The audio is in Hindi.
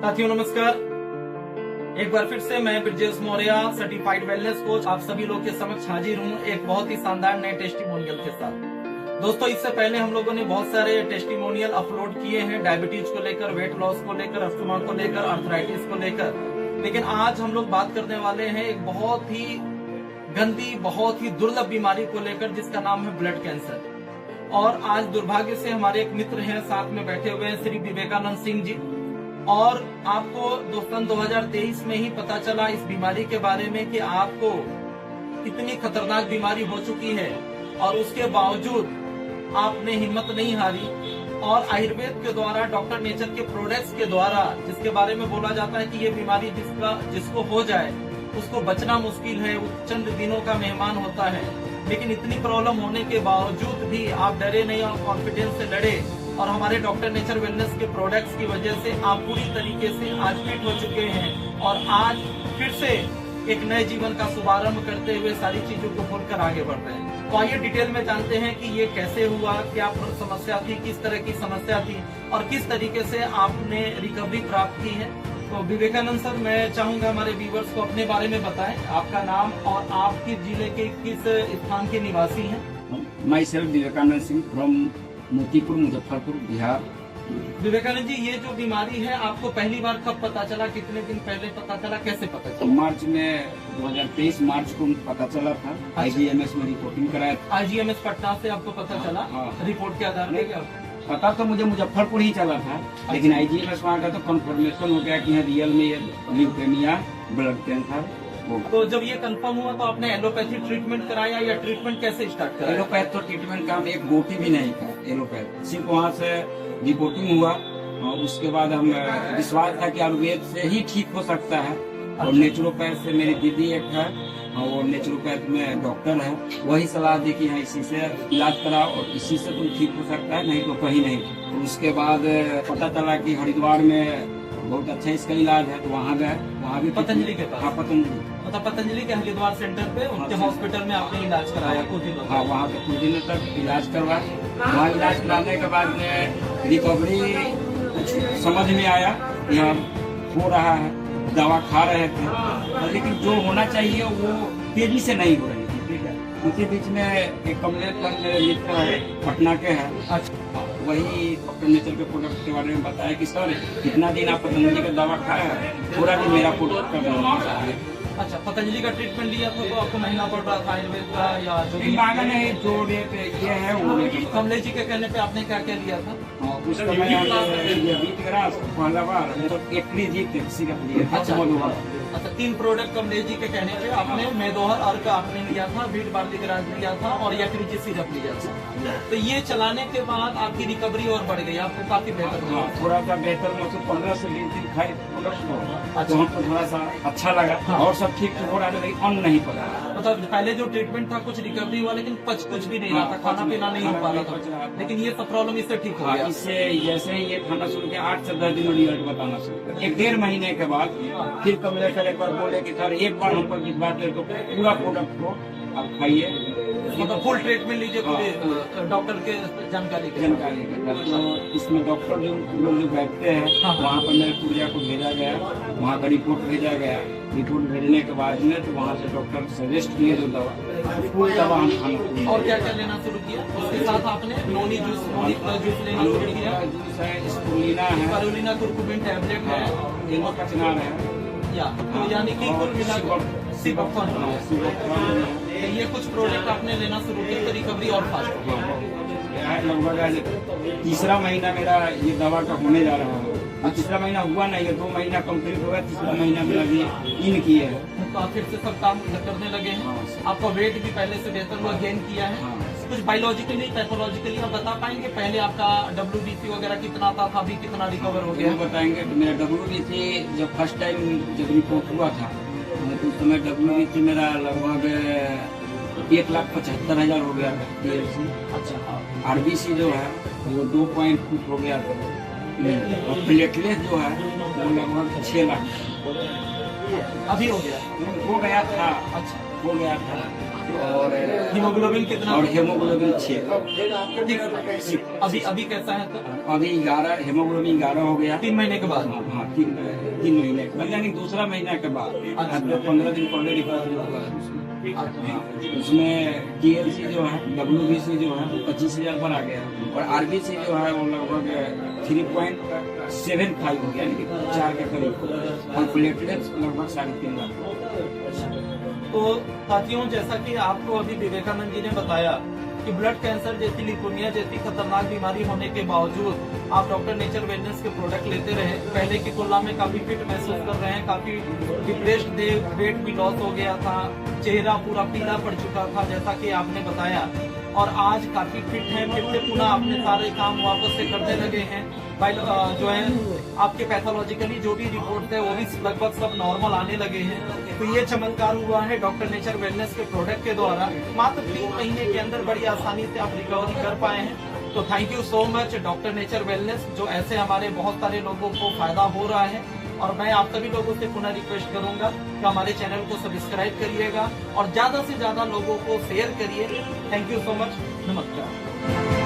साथियों नमस्कार। एक बार फिर से मैं Brajesh Maurya certified wellness coach आप सभी लोग के समक्ष हाजिर हूँ एक बहुत ही शानदार नए टेस्टिमोनियल के साथ। दोस्तों इससे पहले हम लोगों ने बहुत सारे टेस्टिमोनियल अपलोड किए हैं डायबिटीज को लेकर, वेट लॉस को लेकर, अस्थमा को लेकर, अर्थराइटिस को लेकर, लेकिन आज हम लोग बात करने वाले हैं एक बहुत ही गंदी, बहुत ही दुर्लभ बीमारी को लेकर जिसका नाम है ब्लड कैंसर। और आज दुर्भाग्य से हमारे एक मित्र हैं साथ में बैठे हुए हैं श्री विवेकानंद सिंह जी, और आपको दोस्तों 2023 में ही पता चला इस बीमारी के बारे में कि आपको कितनी खतरनाक बीमारी हो चुकी है, और उसके बावजूद आपने हिम्मत नहीं हारी और आयुर्वेद के द्वारा, डॉक्टर नेचर के प्रोडक्ट्स के द्वारा, जिसके बारे में बोला जाता है कि ये बीमारी जिसको हो जाए उसको बचना मुश्किल है, वो चंद दिनों का मेहमान होता है, लेकिन इतनी प्रॉब्लम होने के बावजूद भी आप डरे नहीं और कॉन्फिडेंस से लड़े, और हमारे डॉक्टर नेचर वेलनेस के प्रोडक्ट्स की वजह से आप पूरी तरीके से आज फिट हो चुके हैं और आज फिर से एक नए जीवन का शुभारंभ करते हुए सारी चीजों को भूलकर आगे बढ़ रहे हैं। तो आइए डिटेल में जानते हैं कि ये कैसे हुआ, क्या समस्या थी, किस तरह की समस्या थी और किस तरीके से आपने रिकवरी प्राप्त की है। तो विवेकानंद सर, मैं चाहूंगा हमारे व्यूवर्स को अपने बारे में बताएं, आपका नाम और आपके जिले के किस स्थान के निवासी हैं। Myself Vivekanand Singh from Motipur, Muzaffarpur, Bihar. Vivekanand ji, ये जो बीमारी है आपको पहली बार कब पता चला, कितने दिन पहले पता चला, कैसे पता चला? मार्च में 2023 मार्च को पता चला था। IGMS में रिपोर्टिंग कराया था। IGMS पटना से आपको पता चला? रिपोर्ट के आधार पर? पता तो मुझे मुजफ्फरपुर ही चला था, लेकिन IGMS वहाँ का तो कंफर्मेशन हो गया कि रियल में ये ल्यूकेमिया ब्लड कैंसर। तो जब ये कंफर्म हुआ तो आपने एलोपैथी ट्रीटमेंट कराया या ट्रीटमेंट कैसे स्टार्ट कराया? एलोपैथ तो ट्रीटमेंट का एक गोटी भी नहीं था। एलोपैथ सिर्फ वहाँ से रिपोर्टिंग हुआ और उसके बाद हम विश्वास था कि आयुर्वेद से ही ठीक हो सकता है। और नेचुरोपैथ से मेरी दीदी एक है और नेचुरोपैथ में डॉक्टर है, वही सलाह दी कि इसी से इलाज कराओ और इसी से तुम ठीक हो सकता है, नहीं तो कहीं नहीं। और उसके बाद पता चला कि हरिद्वार में बहुत अच्छा इसका इलाज है, तो वहाँ गए। वहाँ भी पतंजलि के पास? हाँ, पतंजलि। मतलब पतंजलि के हरिद्वार सेंटर पे उनके हॉस्पिटल में आपने इलाज कराया कुछ दिनों? हाँ, वहाँ पे कुछ दिनों तक इलाज करवाया। वहाँ इलाज कराने के बाद में रिकवरी कुछ समझ में आया, यहाँ हो रहा है, दवा खा रहे थे, लेकिन जो होना चाहिए वो तेजी से नहीं हो रही थी। ठीक है, उसी बीच में एक कमलेश मेरे मित्र है, पटना के हैं। अच्छा, वही डॉक्टर नेचर के प्रोडक्ट के बारे में बताया कि सर कितना दिन आप पतंजलि का दवा खाया है, पूरा दिन मेरा प्रोडक्ट का दवा है। अच्छा, पतंजलि का ट्रीटमेंट लिया था तो आपको महंगा पड़ रहा था आयुर्वेद का या जो भी? महंगा नहीं, जो रेट ये है वो रेट। कमलेश जी के कहने पे आपने क्या क्या लिया था? उस समय पहला बार सिरप लिया। अच्छा, 3 प्रोडक्ट कमलेश जी के कहने पे आपने मेदोहर अर्क आपने लिया था, बीट बार्लिक राज लिया था और यकृत सिरप लिया था। तो ये चलाने के बाद आपकी रिकवरी और बढ़ गई, आपको काफी बेहतर हुआ? थोड़ा सा बेहतर, 15 से 20 दिन खाए प्रोडक्ट तो हमको थोड़ा सा अच्छा लगा। और सब ठीक हो रहा है, लेकिन अन्न नहीं पड़ा। मतलब पहले जो ट्रीटमेंट था कुछ रिकवरी हुआ, लेकिन पच कुछ भी नहीं रहा था, खाना पीना नहीं हो पा रहा था, लेकिन ये सब प्रॉब्लम इससे ठीक हो गया। इससे जैसे ही ये खाना शुरू किया 8 से 10 दिन रिजल्ट बताना शुरू किया। 1-1.5 महीने के बाद फिर कमलेश एक बार बोले कि सर एक बार हम पर विश्वास है तो पूरा प्रोडक्ट को आप खाइए, मतलब फुल ट्रीटमेंट लीजिए डॉक्टर के जानकारी तो इसमें डॉक्टर जो लोग जो बैठते हैं वहाँ पर मेरे पूजा को भेजा गया, वहाँ का रिपोर्ट भेजा गया। रिपोर्ट भेजने के बाद में तो वहाँ से डॉक्टर सजेस्ट किए जो दवा हम खाना। और क्या क्या लेना शुरू किया? उसके साथ आपने नोनी जूस लेना शुरू किया? जूस है, स्पुलिना है, स्पुलिना कुरकुमिन टैबलेट है, कचनार है, तो यानी कि कुल मिलाकर ये कुछ प्रोडक्ट आपने लेना शुरू किया तो रिकवरी और फास्ट हो गया। लगभग 3रा महीना मेरा ये दवा का होने जा रहा है। 3रा महीना हुआ नहीं है, 2 महीना कंप्लीट हो गया, 3रा महीना मेरा भी इन किया है। तो फिर से सब काम करने लगे हैं। आपका वेट भी पहले से बेहतर हुआ, गेन किया है। कुछ बायोलॉजिकली, पैथोलॉजिकली आप बता पाएंगे? पहले आपका WBC वगैरह कितना था, अभी कितना रिकवर हो गया? बताएंगे तो मेरा WBC जब फर्स्ट टाइम जब रिपोर्ट हुआ था तो उस समय WBC मेरा लगभग 1,75,000 हो गया था TLC। अच्छा, RBC जो है वो 2.2 हो गया था और प्लेटलेट जो है वो लगभग 6 लाख। अभी हो गया? हो गया था, अच्छा, हो गया था। और हीमोग्लोबिन कितना? और हेमोग्लोबिन 6। अभी अभी कैसा है? तो अभी 11, हेमोग्लोबिन 11 हो गया। 3 महीने के बाद? हाँ, 3 महीने के बाद, यानी दूसरा महीना के बाद। अच्छा। अब 15 दिन पहले रिपोर्ट हुआ है उसमें। हाँ, उसमें TLC जो है, WBC जो है 25,000 पर आ गया, और RBC जो है वो लगभग 3.75 हो गया, यानी कि 4 के करीब, और प्लेटलेट्स लगभग 3.5 लाख। तो साथियों, जैसा कि आपको अभी विवेकानंद जी ने बताया कि ब्लड कैंसर जैसी लिकोमिया जैसी खतरनाक बीमारी होने के बावजूद आप डॉक्टर नेचर वेलनेस के प्रोडक्ट लेते रहे, पहले की तुलना में काफी फिट महसूस कर रहे हैं, काफी डिप्रेस्ड थे, वेट भी लॉस हो गया था, चेहरा पूरा पीला पड़ चुका था जैसा कि आपने बताया, और आज काफी फिट हैं, फिर से पुनः अपने सारे काम वापस से करने लगे हैं। जो है आपके पैथोलॉजिकली जो भी रिपोर्ट है वो भी लगभग सब नॉर्मल आने लगे हैं। तो ये चमत्कार हुआ है डॉक्टर नेचर वेलनेस के प्रोडक्ट के द्वारा। मात्र 3 महीने के अंदर बड़ी आसानी से आप रिकवरी कर पाए हैं। तो thank you so much doctor nature wellness, जो ऐसे हमारे बहुत सारे लोगों को फायदा हो रहा है। और मैं आप सभी लोगों से पुनः रिक्वेस्ट करूंगा कि हमारे चैनल को सब्सक्राइब करिएगा और ज्यादा से ज्यादा लोगों को शेयर करिए। Thank you so much. नमस्कार।